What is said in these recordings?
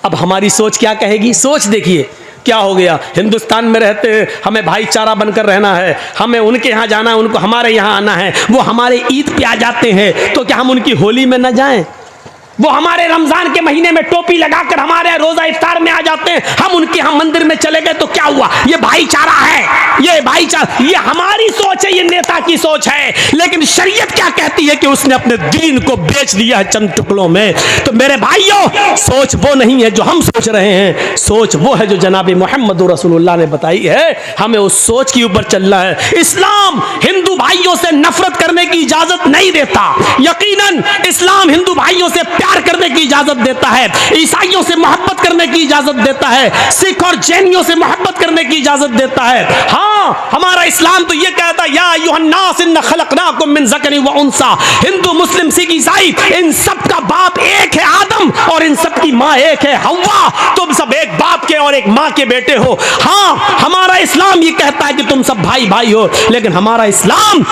अब हमारी सोच क्या कहेगी? सोच देखिए क्या हो गया। हिंदुस्तान में रहते हैं, हमें भाईचारा बनकर रहना है, हमें उनके यहाँ जाना है, उनको हमारे यहाँ आना है। वो हमारे ईद पे आ जाते हैं तो क्या हम उनकी होली में न जाएं? वो हमारे रमजान के महीने में टोपी लगाकर हमारे रोजा इफ्तार में आ जाते हैं, हम उनके यहाँ मंदिर में चले गए तो क्या हुआ? ये भाईचारा है, ये भाईचारा, ये हमारी सोच है, ये नेता की सोच है। लेकिन शरीयत क्या कहती है कि उसने अपने दीन को बेच दिया है चंद टुकड़ों में। तो मेरे भाइयों, सोच वो नहीं है जो हम सोच रहे हैं, सोच वो है जो जनाब मोहम्मद रसूलुल्लाह ने बताई है। हमें उस सोच के ऊपर चलना है। इस्लाम हिंदू भाइयों से नफरत करने की इजाजत नहीं देता। यकीनन इस्लाम हिंदू भाइयों से प्यार करने की इजाजत देता है, ईसाइयों से मोहब्बत करने की इजाजत देता है, सिख और जैनियों से मोहब्बत करने की इजाजत देता है। हाँ, हमारा इस्लाम तो ये कहता है, या अय्युहन्नास इन्ना खलकनाकुम मिन ज़करिन व उन्सा। हिंदू, मुस्लिम, सिख, ईसाई, इन सब का बाप एक है आदम और इन सब की माँ एक है हव्वा। तुम सब एक बाप के और एक माँ के बेटे हो। हाँ, हमारा इस्लाम ये कहता है कि तुम सब भाई भाई हो। लेकिन हमारा इस्लाम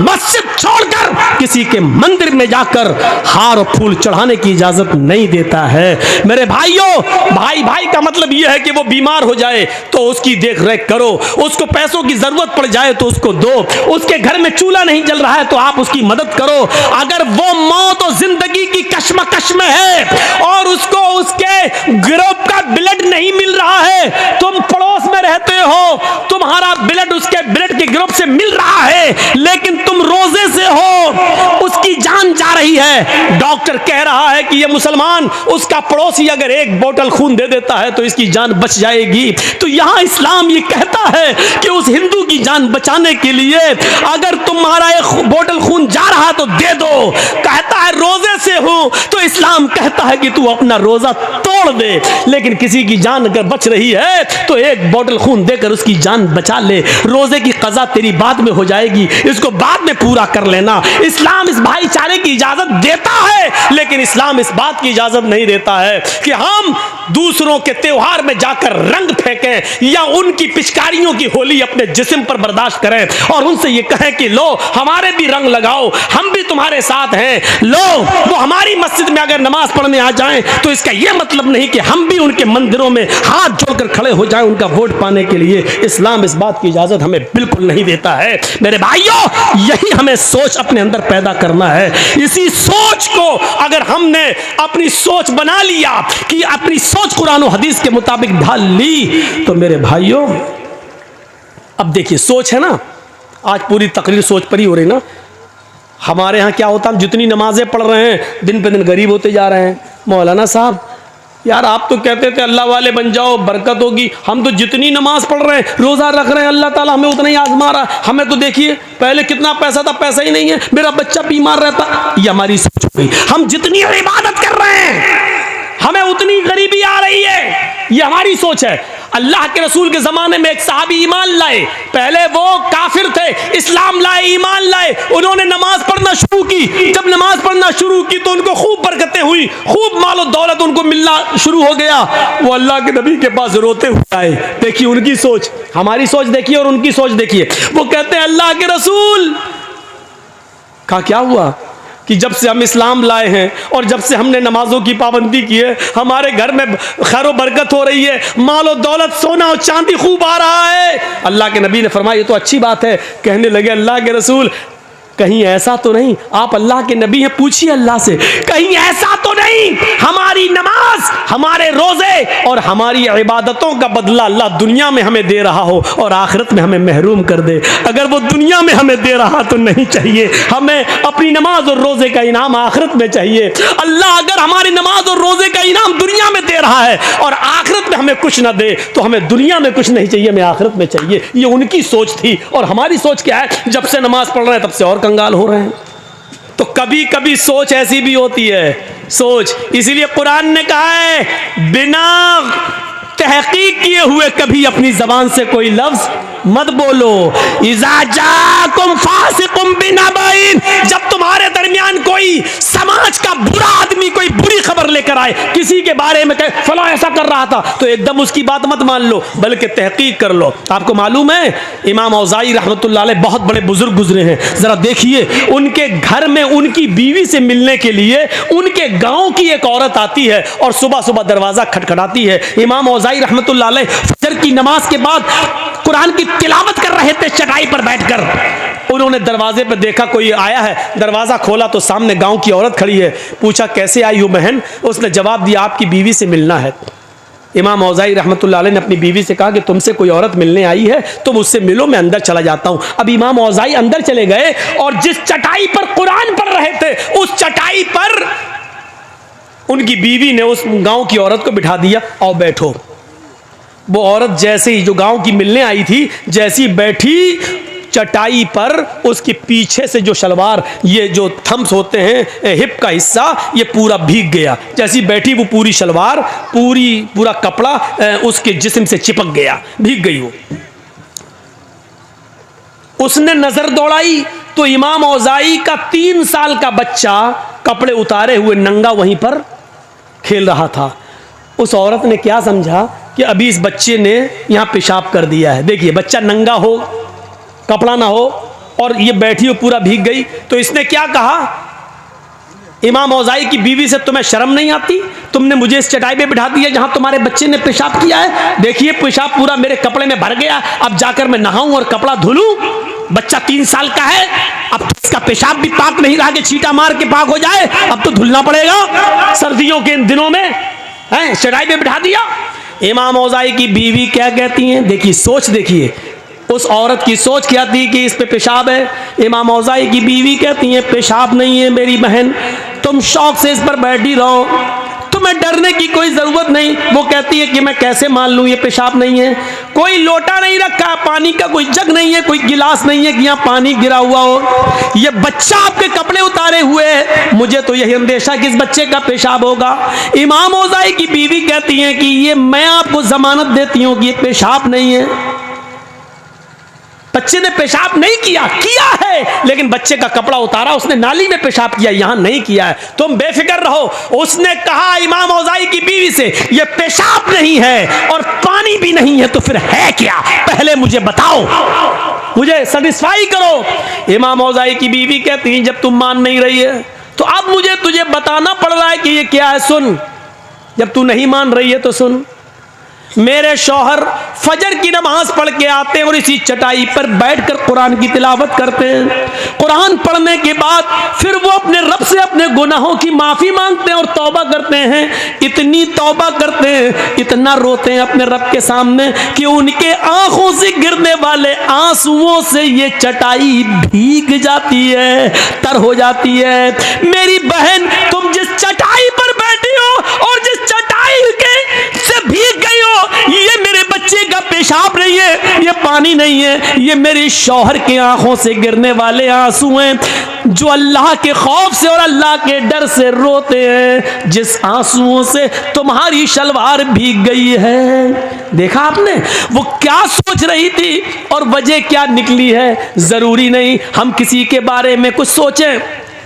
मस्जिद छोड़कर किसी के मंदिर में जाकर हार और फूल चढ़ाने की इजाजत नहीं देता है। मेरे भाइयों, भाई भाई का मतलब यह है कि वो बीमार हो जाए तो उसकी देख रेख करो, उसको पैसों की जरूरत पड़ जाए तो उसको दो, उसके घर में चूल्हा नहीं जल रहा है तो आप उसकी मदद करो। अगर वो मौत और जिंदगी की कश्मकश में है और उसको उसके ग्रुप का ब्लड नहीं मिल रहा है, तुम पड़ोस में रहते हो, तुम्हारा ब्लड उसके ब्लड के ग्रुप से मिल रहा है, लेकिन तुम रोजे से हो, उसकी जान जा रही है, डॉक्टर कह रहा है कि ये मुसलमान, उसका पड़ोसी अगर एक बोतल खून दे देता है तो इसकी जान बच जाएगी। तो यहां इस्लाम ये कहता है कि उस हिंदू की जान बचाने के लिए अगर तुम्हारा एक बोतल खून जा रहा तो दे दो। कहता है रोजे से हो तो इस्लाम कहता है कि तू अपना रोजा तोड़ दे, लेकिन किसी की जान अगर बच रही है तो एक बोतल खून देकर उसकी जान बचा ले। रोजे की कज़ा तेरी बाद में हो जाएगी, इसको बाद में पूरा कर लेना। इस्लाम इस भाईचारे की इजाजत देता है, लेकिन इस्लाम इस बात की इजाजत नहीं देता है कि हम दूसरों के त्योहार में जाकर रंग फेंकें या उनकी पिचकारियों की होली अपने जिस्म पर बर्दाश्त करें और उनसे ये कहें कि लो हमारे भी रंग लगाओ, हम भी तुम्हारे साथ हैं। लो, वो हमारी मस्जिद में अगर नमाज पढ़ने आ जाएं तो इसका यह मतलब नहीं कि हम भी उनके मंदिरों में हाथ जोड़कर खड़े हो जाएं उनका वोट पाने के लिए। इस्लाम इस बात की इजाजत हमें बिल्कुल नहीं देता है। मेरे भाइयों, यही हमें सोच अपने अंदर पैदा करना है। इसी सोच को अगर हमने अपनी सोच बना लिया कि अपनी सोच कुरान और हदीस के मुताबिक ढाल ली, तो मेरे भाइयों, अब देखिए सोच है ना, आज पूरी तकरीर सोच पर ही हो रही ना। हमारे यहाँ क्या होता है, हम जितनी नमाजें पढ़ रहे हैं दिन पे दिन गरीब होते जा रहे हैं। मौलाना साहब, यार आप तो कहते थे अल्लाह वाले बन जाओ, बरकत होगी, हम तो जितनी नमाज पढ़ रहे हैं, रोज़ा रख रहे हैं, अल्लाह ताला हमें उतना ही आजमा रहा है। हमें तो देखिए पहले कितना पैसा था, पैसा ही नहीं है, मेरा बच्चा बीमार रहता। ये हमारी सोच हो गई। हम जितनी इबादत कर रहे हैं हमें उतनी गरीबी आ रही है, ये हमारी सोच है। अल्लाह के रसूल के जमाने में एक सहाबी ईमान लाए, पहले वो काफिर थे, इस्लाम लाए, ईमान लाए, उन्होंने नमाज पढ़ना शुरू की। जब नमाज पढ़ना शुरू की तो उनको खूब बरकतें हुई, खूब मालो दौलत उनको मिलना शुरू हो गया। वो अल्लाह के नबी के पास रोते हुए आए। देखिए उनकी सोच, हमारी सोच देखिए और उनकी सोच देखिए। वो कहते हैं अल्लाह के रसूल, कहा क्या हुआ कि जब से हम इस्लाम लाए हैं और जब से हमने नमाजों की पाबंदी की है, हमारे घर में खैर बरकत हो रही है, मालो दौलत, सोना और चांदी खूब आ रहा है। अल्लाह के नबी ने फरमाया ये तो अच्छी बात है। कहने लगे अल्लाह के रसूल, कहीं ऐसा तो नहीं, आप अल्लाह के नबी हैं, पूछिए अल्लाह से, कहीं ऐसा तो नहीं हमारी नमाज, हमारे रोजे और हमारी इबादतों का बदला अल्लाह दुनिया में हमें दे रहा हो और आखिरत में हमें महरूम कर दे। अगर वो दुनिया में हमें दे रहा तो नहीं चाहिए, हमें अपनी नमाज और रोजे का इनाम आखिरत में चाहिए। अल्लाह अगर हमारी नमाज और रोजे का इनाम दुनिया में दे रहा है और आखिरत में हमें कुछ ना दे तो हमें दुनिया में कुछ नहीं चाहिए, हमें आखिरत में चाहिए। ये उनकी सोच थी। और हमारी सोच क्या है, जब से नमाज पढ़ रहे हैं तब से और कंगाल हो रहे हैं। तो कभी कभी सोच ऐसी भी होती है, सोच, इसीलिए कुरान ने कहा है बिना तहकीक किए हुए कभी अपनी जबान से कोई लफ्ज मत बोलो। इज़ा जाकुम फासिकुम बिनबाइन, जब तुम्हारे दरमियान कोई समाज का बुरा आदमी कोई बुरी खबर लेकर आए, किसी के बारे में कहे फला ऐसा कर रहा था, तो एकदम उसकी बात मत मान लो, बल्कि तहकीक कर लो। आपको मालूम है इमाम औज़ाई रहमतुल्लाह अलैह बहुत बड़े बुजुर्ग गुजरे हैं। जरा देखिए, उनके घर में उनकी बीवी से मिलने के लिए उनके गांव की एक औरत आती है और सुबह सुबह दरवाजा खटखटाती है। इमाम औज़ाई रहमतुल्लाह अलैह फजर की नमाज के बाद कुरान की तिलावत कर रहे थे चटाई पर बैठकर। उन्होंने दरवाजे पर देखा कोई आया है, दरवाजा खोला तो सामने गांव की औरत खड़ी है। पूछा कैसे आई हो बहन? उसने जवाब दिया आपकी बीवी से मिलना है। इमाम औज़ाई रहमतुल्लाह अलैह ने अपनी बीवी से कहा कि तुमसे कोई औरत मिलने आई है, तुम उससे मिलो, मैं अंदर चला जाता हूं। अब इमाम औज़ाई अंदर चले गए और जिस चटाई पर कुरान पढ़ रहे थे उस चटाई पर उनकी बीवी ने उस गांव की औरत को बिठा दिया, आओ बैठो। वो औरत जैसे ही, जो गांव की मिलने आई थी, जैसी बैठी चटाई पर, उसके पीछे से जो शलवार, ये जो थम्स होते हैं हिप का हिस्सा, ये पूरा भीग गया। जैसी बैठी वो पूरी शलवार, पूरा कपड़ा उसके जिस्म से चिपक गया, भीग गई वो। उसने नजर दौड़ाई तो इमाम औज़ाई का 3 साल का बच्चा कपड़े उतारे हुए नंगा वहीं पर खेल रहा था। उस औरत ने क्या समझा कि अभी इस बच्चे ने यहां पेशाब कर दिया है। देखिए, बच्चा नंगा हो, कपड़ा ना हो, और ये बैठी हो पूरा भीग गई, तो इसने क्या कहा इमाम औज़ाई की बीवी से, तुम्हें शर्म नहीं आती? तुमने मुझे इस चटाई पे बिठा दिया जहां तुम्हारे बच्चे ने पेशाब किया है। देखिए पेशाब पूरा मेरे कपड़े में भर गया, अब जाकर मैं नहाऊं और कपड़ा धुलूं? बच्चा 3 साल का है, अब इसका पेशाब भी पाक नहीं रहा कि छींटा मार के पाक हो जाए, अब तो धुलना पड़ेगा सर्दियों के इन दिनों में। हैं, चटाई पे बिठा दिया। इमाम औज़ाई की बीवी क्या कहती हैं? देखिए, सोच देखिए उस औरत की सोच क्या थी कि इस पे पेशाब है। इमाम औज़ाई की बीवी कहती है पेशाब नहीं है मेरी बहन, तुम शौक से इस पर बैठी रहो, तुम्हें डरने की कोई जरूरत नहीं। वो कहती है कि मैं कैसे मान लूं ये पेशाब नहीं है? कोई लोटा नहीं रखा, पानी का कोई जग नहीं है, कोई गिलास नहीं है कि यहाँ पानी गिरा हुआ हो। ये बच्चा आपके कपड़े उतारे हुए है, मुझे तो यही अंदेशा कि इस बच्चे का पेशाब होगा। इमाम औज़ाई की बीवी कहती है कि ये मैं आपको जमानत देती हूँ कि ये पेशाब नहीं है, बच्चे ने पेशाब नहीं किया, किया है लेकिन बच्चे का कपड़ा उतारा, उसने नाली में पेशाब किया, यहां नहीं किया है, तुम बेफिक्र रहो। उसने कहा इमाम औज़ाई की बीवी से, ये पेशाब नहीं है और पानी भी नहीं है, तो फिर है क्या? पहले मुझे बताओ, मुझे सेटिस्फाई करो। इमाम औज़ाई की बीवी कहती है जब तुम मान नहीं रही है तो अब मुझे तुझे बताना पड़ रहा है कि ये क्या है। सुन, जब तू नहीं मान रही है तो सुन। मेरे शौहर फजर की नमाज पढ़ के आते हैं और इसी चटाई पर बैठकर कुरान की तिलावत करते हैं। कुरान पढ़ने के बाद फिर वो अपने रब से अपने गुनाहों की माफ़ी मांगते हैं और तौबा करते हैं। इतनी तौबा करते हैं, इतना रोते हैं अपने रब के सामने कि उनके आंखों से गिरने वाले आंसुओं से ये चटाई भीग जाती है, तर हो जाती है। मेरी बहन, तुम जिस चटाई पर बैठी हो और जिस चटाई के से भीग गई हो, ये मेरे बच्चे का पेशाब नहीं है, ये पानी नहीं है, ये मेरे शौहर के आंखों से गिरने वाले आंसू हैं, जो अल्लाह के खौफ से और अल्लाह के डर से रोते हैं, जिस आंसुओं से तुम्हारी शलवार भीग गई है। देखा आपने वो क्या सोच रही थी और वजह क्या निकली है। जरूरी नहीं हम किसी के बारे में कुछ सोचें,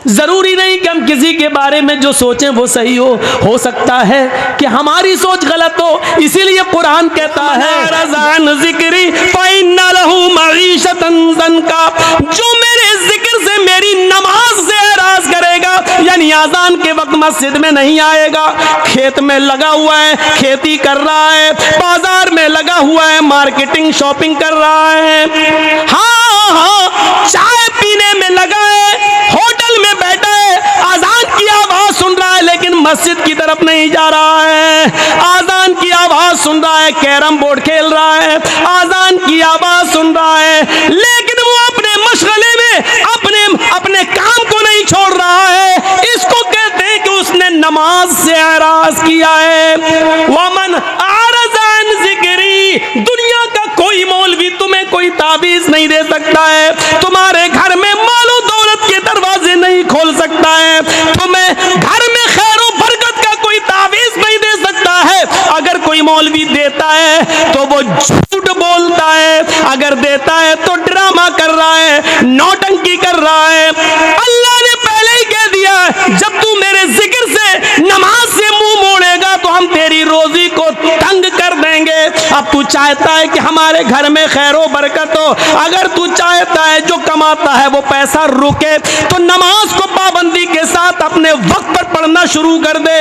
जरूरी नहीं कि हम किसी के बारे में जो सोचें वो सही हो सकता है कि हमारी सोच गलत हो। इसीलिए कुरान कहता है रज़ान ज़िक्री फ़इन्ना लहू मईशतन ज़न्का, जो मेरे जिक्र से, मेरी नमाज से एराज करेगा, यानी आजान के वक्त मस्जिद में नहीं आएगा, खेत में लगा हुआ है, खेती कर रहा है, बाजार में लगा हुआ है, मार्केटिंग शॉपिंग कर रहा है, हाँ चाय पीने में लगा है, होटल में बैठा है, आजान की आवाज सुन रहा है लेकिन मस्जिद की तरफ नहीं जा रहा है, आजान की आवाज सुन रहा है, कैरम बोर्ड खेल रहा है, आजान की आवाज सुन रहा है, लेकिन वो अपने मशगले में अपने काम को नहीं छोड़ रहा है। इसको कहते हैं कि उसने नमाज से एराज किया है। वमन आरज़ान ज़िक्री, दुनिया का कोई मौलवी तुम्हें कोई ताबीज नहीं दे सकता है, तुम्हारे घर में मालो दौलत के दरवाजे नहीं खोल सकता है, तुम्हें घर में खैर और बरकत का कोई ताबीज नहीं दे सकता है। अगर कोई मौलवी देता है तो वो झूठ बोलता है, अगर देता है तो ड्रामा कर रहा है, नौटंकी कर रहा है। अल्लाह ने पहले ही कह दिया जब तू रोजी को तंग कर देंगे। अब तू चाहता है कि हमारे घर में खैरो बरकत हो, अगर तू चाहता है जो कमाता है वो पैसा रुके, तो नमाज को पाबंदी के साथ अपने वक्त पर पढ़ना शुरू कर दे।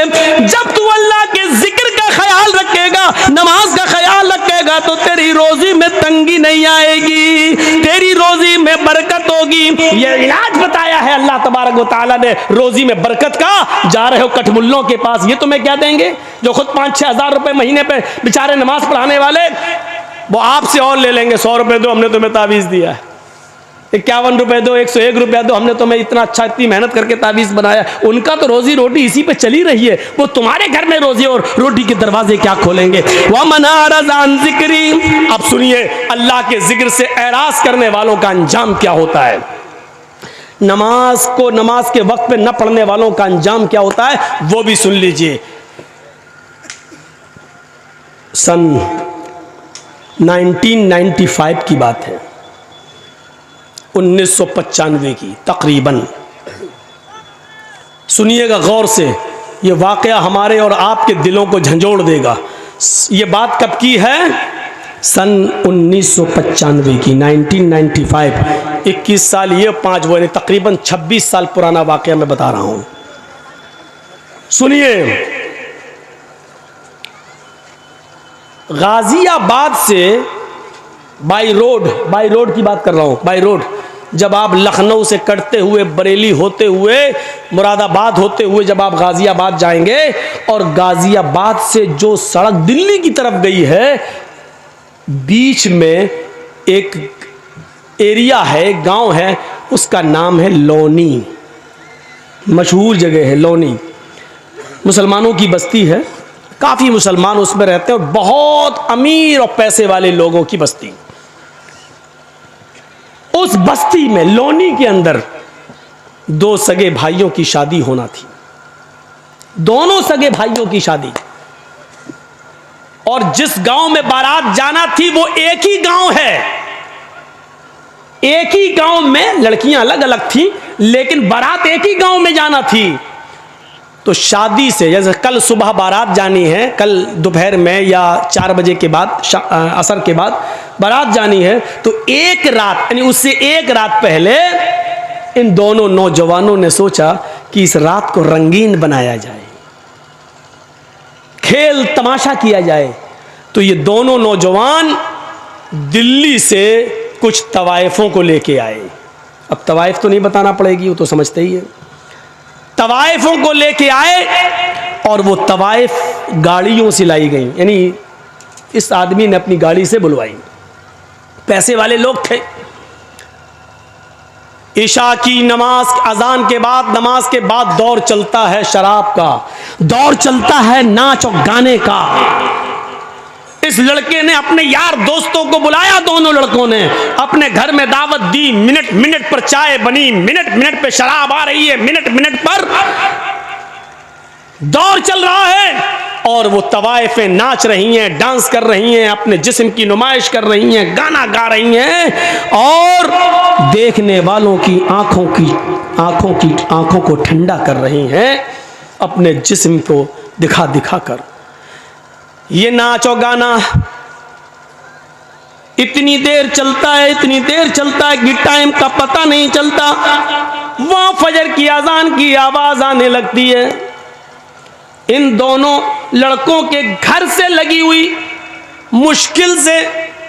जब तू अल्लाह के जिक्र का ख्याल रखेगा, नमाज का ख्याल रखेगा, तो तेरी रोजी में तंगी नहीं आएगी, तेरी रोजी में बरकत होगी। ये इलाज बताया है अल्लाह तबारक व तआला ने रोजी में बरकत का। जा रहे हो कठमुल्लों के पास, ये तुम्हें क्या देंगे? जो खुद 5-6 हज़ार रुपए महीने पे बेचारे नमाज पढ़ाने वाले, वो आपसे और ले लेंगे। 100 रुपए दो, हमने तुम्हें तावीज दिया है। 51 रुपए दो, 101 रुपया दो, हमने तुम्हें इतना अच्छा, इतनी मेहनत करके तावीज बनाया। उनका तो रोजी रोटी इसी पे चली रही है, वो तुम्हारे घर में रोजी और रोटी के दरवाजे क्या खोलेंगे? वमन अरज़ अन ज़िक्री। अब सुनिए, अल्लाह के जिक्र से एराज करने वालों का अंजाम क्या होता है। नमाज को नमाज के वक्त पे न पढ़ने वालों का अंजाम क्या होता है, वो भी सुन लीजिए। सन 1995 की बात है, 1995 की तकरीबन। सुनिएगा गौर से, ये वाक़या हमारे और आपके दिलों को झंझोड़ देगा। ये बात कब की है? सन 1995 की, 1995। 21 साल ये, 5 वो, तकरीबन 26 साल पुराना वाक़या मैं बता रहा हूं। सुनिए, गाजियाबाद से बाई रोड की बात कर रहा हूं, बाई रोड, जब आप लखनऊ से कटते हुए, बरेली होते हुए, मुरादाबाद होते हुए जब आप गाजियाबाद जाएंगे, और गाजियाबाद से जो सड़क दिल्ली की तरफ गई है, बीच में एक एरिया है, गांव है, उसका नाम है लोनी। मशहूर जगह है लोनी, मुसलमानों की बस्ती है, काफ़ी मुसलमान उसमें रहते हैं, और बहुत अमीर और पैसे वाले लोगों की बस्ती। उस बस्ती में, लोनी के अंदर, 2 सगे भाइयों की शादी होना थी। दोनों सगे भाइयों की शादी, और जिस गांव में बारात जाना थी वो एक ही गांव है। एक ही गांव में, लड़कियां अलग अलग थी, लेकिन बारात एक ही गांव में जाना थी। तो शादी से, जैसे कल सुबह बारात जानी है, कल दोपहर में या 4 बजे के बाद, असर के बाद बारात जानी है, तो एक रात, यानी उससे एक रात पहले इन दोनों नौजवानों ने सोचा कि इस रात को रंगीन बनाया जाए, खेल तमाशा किया जाए। तो ये दोनों नौजवान दिल्ली से कुछ तवाइफों को लेके आए। अब तवाइफ तो नहीं बताना पड़ेगी, वो तो समझते ही है। तवाइफों को लेके आए, और वो तवाइफ गाड़ियों से लाई गई, यानी इस आदमी ने अपनी गाड़ी से बुलवाई। पैसे वाले लोग थे। ईशा की नमाज, अजान के बाद, नमाज के बाद दौर चलता है शराब का, दौर चलता है नाच और गाने का। इस लड़के ने अपने यार दोस्तों को बुलाया, दोनों लड़कों ने अपने घर में दावत दी। मिनट मिनट पर चाय बनी, मिनट मिनट पे शराब आ रही है, मिनट मिनट पर दौर चल रहा है, और वो तवाइफें नाच रही हैं, डांस कर रही हैं, अपने जिस्म की नुमाइश कर रही हैं, गाना गा रही हैं, और देखने वालों की आंखों को ठंडा कर रही हैं अपने जिस्म को दिखा दिखा कर। ये नाच और गाना इतनी देर चलता है, इतनी देर चलता है कि टाइम का पता नहीं चलता। वहां फजर की अजान की आवाज आने लगती है। इन दोनों लड़कों के घर से लगी हुई मुश्किल से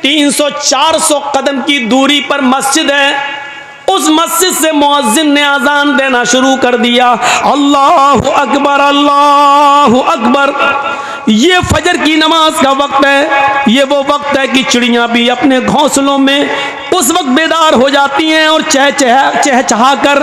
300-400 कदम की दूरी पर मस्जिद है। उस मस्जिद से मुअज्जिन ने अजान देना शुरू कर दिया, अल्लाहु अकबर, अल्लाहु अकबर। ये फजर की नमाज का वक्त है। ये वो वक्त है कि चिड़ियां भी अपने घोंसलों में उस वक्त बेदार हो जाती हैं और चहचहा कर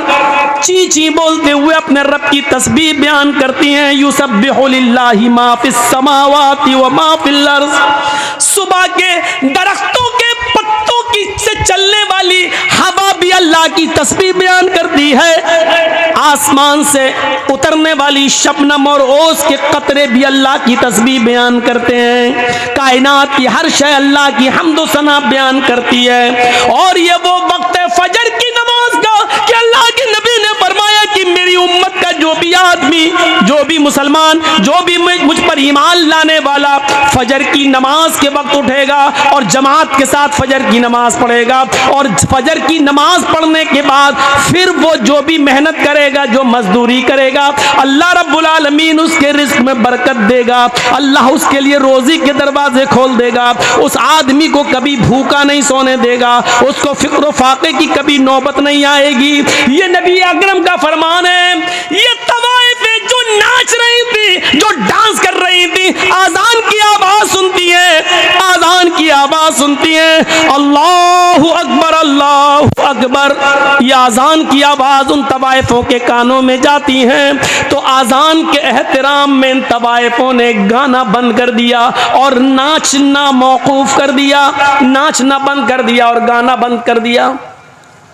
ची ची बोलते हुए अपने रब की तस्बीह बयान करती हैं। युसब्बिहु लिल्लाहि मा फिस समावाति व मा फिल अर्ज़। सुबह के दरख्तों के पत्तों की से चलने वाली हवा भी अल्लाह की तस्बीह बयान करती है। आसमान से उतरने वाली शबनम और ओस के कतरे भी अल्लाह की तस्बीह बयान करते हैं। कायनात की हर शय अल्लाह की हम्दो सना बयान करती है। और ये वो वक्त है फजर की नमाज का कि अल्लाह के नबी ने फरमाया कि मेरी उम्मत का जो भी आदमी, जो भी मुसलमान, जो भी मुझ पर ईमान लाने वाला फजर की नमाज के वक्त उठेगा और जमात के साथ फजर की नमाज पढ़ेगा, और फजर की नमाज पढ़ने के बाद फिर वो जो भी मेहनत करेगा, जो मजदूरी करेगा, अल्लाह रब्बुल आलमीन उसके रिस्क में बरकत देगा, अल्लाह उसके लिए रोजी के दरवाजे खोल देगा, उस आदमी को कभी भूखा नहीं सोने देगा, उसको फिक्र फाके की कभी नौबत नहीं आएगी। ये नबी अकरम का फरमान है। ये तवाइफ जो नाच रही थी, जो डांस कर रही थी, आजान की आवाज सुनती है, आजान की आवाज सुनती है, अल्लाहु अकबर अल्लाहु अकबर, ये आजान की आवाज उन तवाइफों के कानों में जाती है तो आजान के एहतराम में इन तवाइफों ने गाना बंद कर दिया और नाचना मौकूफ कर दिया, नाचना बंद कर दिया और गाना बंद कर दिया।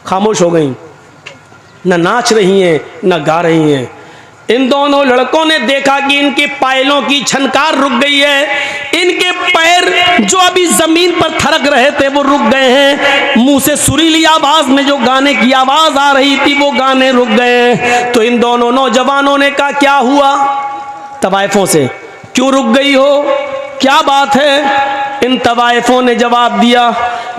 खामोश हो गई, न नाच रही हैं न गा रही हैं। इन दोनों लड़कों ने देखा कि इनके पायलों की छनकार रुक गई है, इनके पैर जो अभी जमीन पर थरक रहे थे वो रुक गए हैं, मुंह से सुरीली आवाज में जो गाने की आवाज आ रही थी वो गाने रुक गए हैं। तो इन दोनों नौजवानों ने कहा क्या हुआ तवाइफों से, क्यों रुक गई हो, क्या बात है? इन तवाइफों ने जवाब दिया,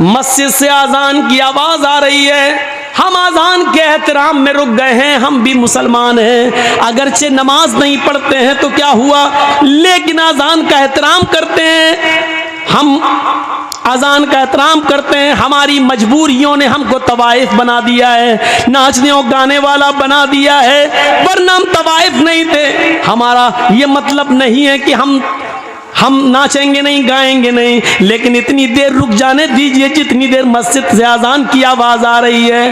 मस्जिद से आजान की आवाज आ रही है, हम आजान के एहतराम में रुक गए हैं, हम भी मुसलमान हैं, अगरचे नमाज नहीं पढ़ते हैं तो क्या हुआ, लेकिन आजान का एहतराम करते हैं, हम अजान का एहतराम करते हैं, हमारी मजबूरियों ने हमको तवाइफ बना दिया है, नाचने और गाने वाला बना दिया है, वरना हम तवाइफ नहीं थे। हमारा ये मतलब नहीं है कि हम नाचेंगे नहीं, गाएंगे नहीं, लेकिन इतनी देर रुक जाने दीजिए जितनी देर मस्जिद से अजान की आवाज़ आ रही है,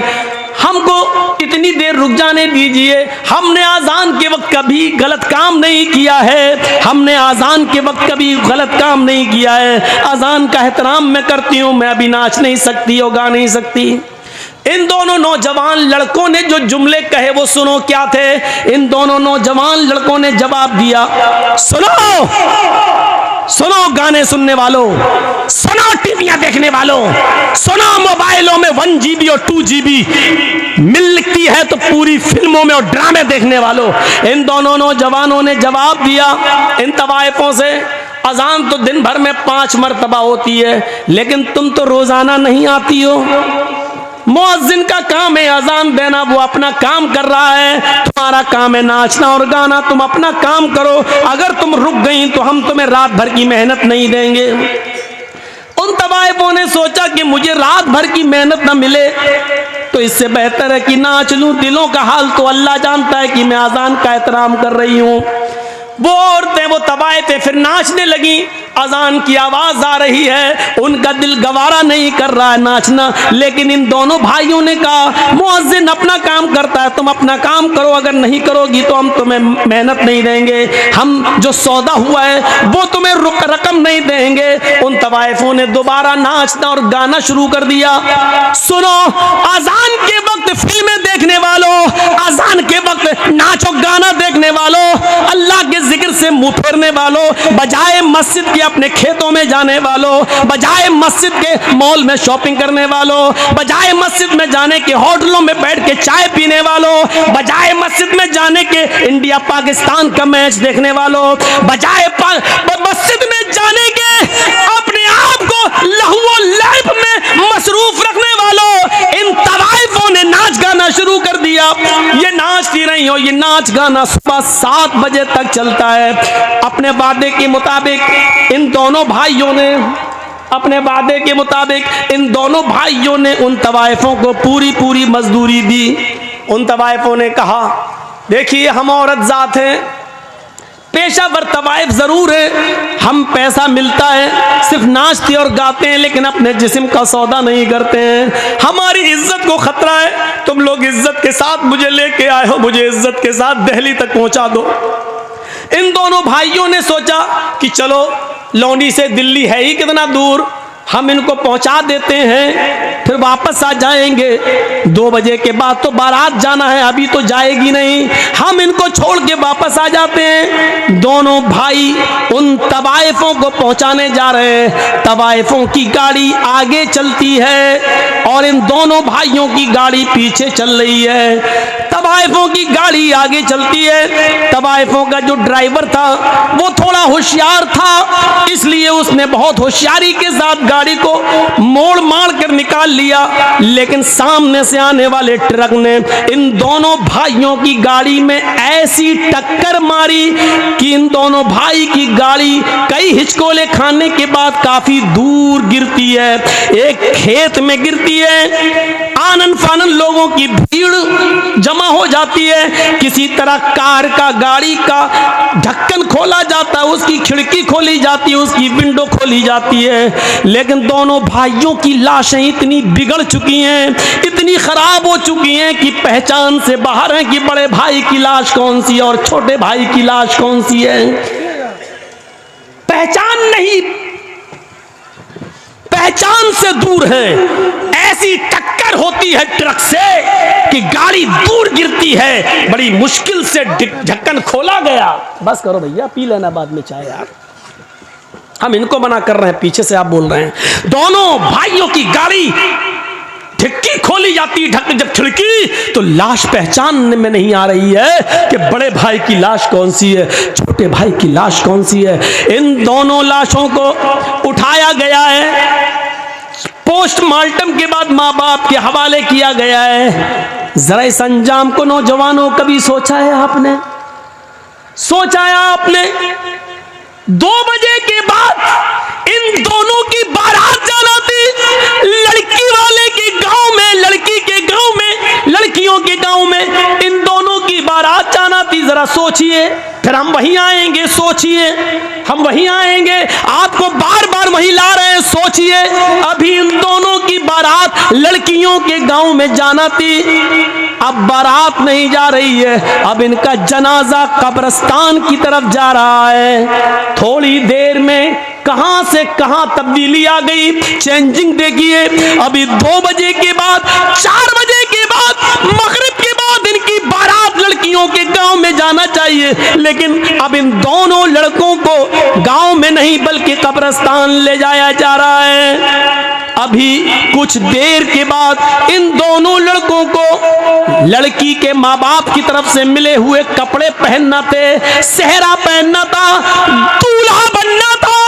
हमको इतनी देर रुक जाने दीजिए। हमने अजान के वक्त कभी गलत काम नहीं किया है, हमने अजान के वक्त कभी गलत काम नहीं किया है, अजान का एहतराम मैं करती हूँ, मैं अभी नाच नहीं सकती और गा नहीं सकती। इन दोनों नौजवान लड़कों ने जो जुमले कहे वो सुनो क्या थे। इन दोनों नौजवान लड़कों ने जवाब दिया, सुनो सुनो गाने सुनने वालों, सुनो टीवियां देखने वालों, सुनो मोबाइलों में 1 GB और 2 GB मिलती है तो पूरी फिल्मों में और ड्रामे देखने वालों। इन दोनों नौजवानों ने जवाब दिया इन तवाइफों से, अजान तो दिन भर में 5 मरतबा होती है, लेकिन तुम तो रोजाना नहीं आती हो, मुअज्जिन का काम है अजान देना, वो अपना काम कर रहा है, तुम्हारा काम है नाचना और गाना, तुम अपना काम करो, अगर तुम रुक गई तो हम तुम्हें रात भर की मेहनत नहीं देंगे। उन तवाइफों ने सोचा कि मुझे रात भर की मेहनत न मिले तो इससे बेहतर है कि नाच लूं, दिलों का हाल तो अल्लाह जानता है कि मैं अजान का एहतराम कर रही हूँ। वो औरतें, वो तवाइफें फिर नाचने लगी, अजान की आवाज आ रही है, उनका दिल गवारा नहीं कर रहा है नाचना, लेकिन इन दोनों भाइयों ने कहा मुअज्जिन अपना काम करता है, तुम अपना काम करो, अगर नहीं करोगी तो हम तुम्हें मेहनत नहीं देंगे, हम जो सौदा हुआ है वो तुम्हें रकम नहीं देंगे। उन तवाइफों ने दोबारा नाचना और गाना शुरू कर दिया। सुनो, अजान के वक्त फिल्में देखने वालों, अजान के वक्त नाचो गाना देखने वालों, अल्लाह के जिक्र से मुंह फेरने वालों, बजाय मस्जिद के अपने खेतों में जाने वालों, बजाय मस्जिद के मॉल में शॉपिंग करने वालों, बजाय मस्जिद में जाने के होटलों में बैठ के चाय पीने वालों, बजाय मस्जिद में जाने के इंडिया पाकिस्तान का मैच देखने वालों, बजाय मस्जिद में जाने के अपने आप को लहू लैब में मसरूफ रखने वालों, इन तवाइफों ने नाच गाना शुरू कर दिया। ये नाचती रही हो, ये नाच गाना सुबह 7 बजे तक चलता है। अपने वादे के मुताबिक इन दोनों भाइयों ने, अपने वादे के मुताबिक इन दोनों भाइयों ने उन तवाइफों को पूरी पूरी मजदूरी दी। उन तवाइफों ने कहा देखिए हम औरत जात हैं, पेशावर तवाइफ जरूर है, हम पैसा मिलता है, सिर्फ नाचते और गाते हैं, लेकिन अपने जिस्म का सौदा नहीं करते हैं, हमारी इज्जत को खतरा है, तुम लोग इज्जत के साथ मुझे लेके आए हो, मुझे इज्जत के साथ दिल्ली तक पहुंचा दो। इन दोनों भाइयों ने सोचा कि चलो लौंडी से दिल्ली है ही कितना दूर, हम इनको पहुंचा देते हैं, फिर वापस आ जाएंगे, 2 बजे के बाद तो बारात जाना है, अभी तो जाएगी नहीं, हम इनको छोड़ के वापस आ जाते हैं। दोनों भाई उन तवाइफों को पहुंचाने जा रहे हैं, तवाइफों की गाड़ी आगे चलती है, और इन दोनों भाइयों की गाड़ी पीछे चल रही है। तवाइफों की गाड़ी आगे चलती है। तवाइफों का जो ड्राइवर था वो थोड़ा होशियार था, इसलिए उसने बहुत होशियारी के साथ गाड़ी को मोड़ मार कर निकाल लिया। लेकिन सामने से आने वाले ट्रक ने इन दोनों भाइयों की गाड़ी में ऐसी टक्कर मारी कि इन दोनों भाई की गाड़ी कई हिचकोले खाने के बाद काफी दूर गिरती है, एक खेत में गिरती है। आनन फानन लोगों की भीड़ जमा हो जाती है। किसी तरह कार का, गाड़ी का ढक्कन खोला जाता है, उसकी खिड़की खोली जाती है, उसकी विंडो खोली जाती है। लेकिन दोनों भाइयों की लाशें इतनी बिगड़ चुकी हैं, इतनी खराब हो चुकी हैं कि पहचान से बाहर है कि बड़े भाई की लाश कौन सी है और छोटे भाई की लाश कौन सी है। पहचान नहीं, पहचान से दूर है। ऐसी टक्कर होती है ट्रक से कि गाड़ी दूर गिरती है। बड़ी मुश्किल से ढक्कन खोला गया। बस करो भैया, पी लेना बाद में चाय यार, हम इनको मना कर रहे हैं, पीछे से आप बोल रहे हैं। दोनों भाइयों की गाड़ी ढक्की खोली जाती है। ढक्कन जब खिड़की तो लाश पहचानने में नहीं आ रही है कि बड़े भाई की लाश कौन सी है, छोटे भाई की लाश कौन सी है। इन दोनों लाशों को उठाया गया है, पोस्टमार्टम के बाद माँ बाप के हवाले किया गया है। जरा इस अंजाम को नौजवानों कभी सोचा है आपने? सोचा है आपने? 2 बजे के बाद इन दोनों की बारात जाना थी, लड़की वाले के गांव में, लड़की के गांव में, लड़कियों के गांव में इन दोनों की बारात जाना थी। जरा सोचिए, फिर हम वहीं आएंगे, सोचिए हम वहीं आएंगे, आपको बार बार वहीं ला रहे हैं, सोचिए। अभी इन दोनों की बारात लड़कियों के गांव में जाना थी, अब बारात नहीं जा रही है, अब इनका जनाजा कब्रिस्तान की तरफ जा रहा है। थोड़ी देर में कहां से कहां तब्दीली आ गई, चेंजिंग देखिए। अभी 2 बजे के बाद, 4 बजे के बाद, मगरिब के बाद इनकी बारात लड़कियों के गांव में जाना चाहिए, लेकिन अब इन दोनों लड़कों को गांव में नहीं बल्कि कब्रिस्तान ले जाया जा रहा है। अभी कुछ देर के बाद इन दोनों लड़कों को लड़की के माँ बाप की तरफ से मिले हुए कपड़े पहनना थे, सेहरा पहनना था, दूल्हा बनना था,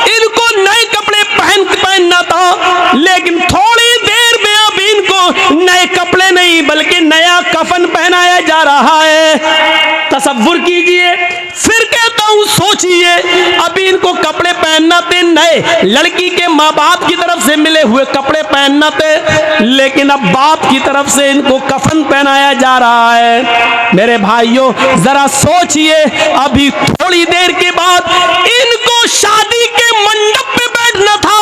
इनको नए कपड़े पहनना था। लेकिन थोड़ी देर में अब इनको नए कपड़े नहीं बल्कि नया कफन पहनाया जा रहा है। तसव्वुर कीजिए, फिर कहता हूं सोचिए, अभी इनको कपड़े पहनना थे नए, लड़की के माँ बाप की तरफ से मिले हुए कपड़े पहनना थे, लेकिन अब बाप की तरफ से इनको कफन पहनाया जा रहा है। मेरे भाइयों जरा सोचिए, अभी थोड़ी देर के बाद इनको शादी के मंडप पे बैठना था,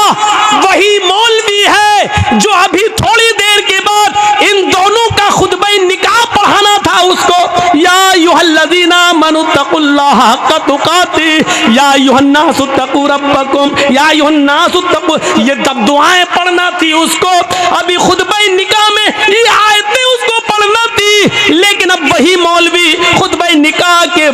वही मौलवी है जो अभी थोड़ी देर के बाद इन दोनों का खुतबा निकाह पढ़ाना था उसको। या अय्युहल्लज़ीना आमनुत्तकुल्लाह हक़्क़ तुक़ातिह या अय्युहन्नासुत्तक़ू रब्बकुम या अय्युहन्नासुत्तक़ू, ये तब दुआएं पढ़ना थी उसको। अभी खुतबा निकाह में ये आयतें उसको पढ़ना थी, लेकिन अब वही मौलवी खुतबा निकाह के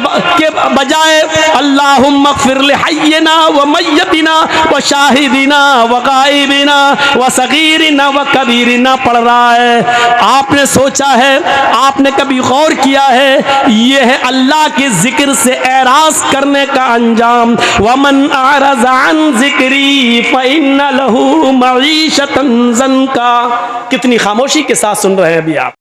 बजाय अल्लाहुम्मा ग़फ़िर लिहय्यिना व मय्यतिना व शाहिदिना व गाइबिना व सगीरिना व कबीरिना पढ़ रहा है। आपने सोचा है, आपने कभी गौर किया है, ये है अल्लाह के जिक्र से एराज करने का अंजाम। वमन अरज़ अन ज़िक्री फ़इन्न लहू मईशतन ज़ंका। कितनी खामोशी के साथ सुन रहे हैं अभी आप।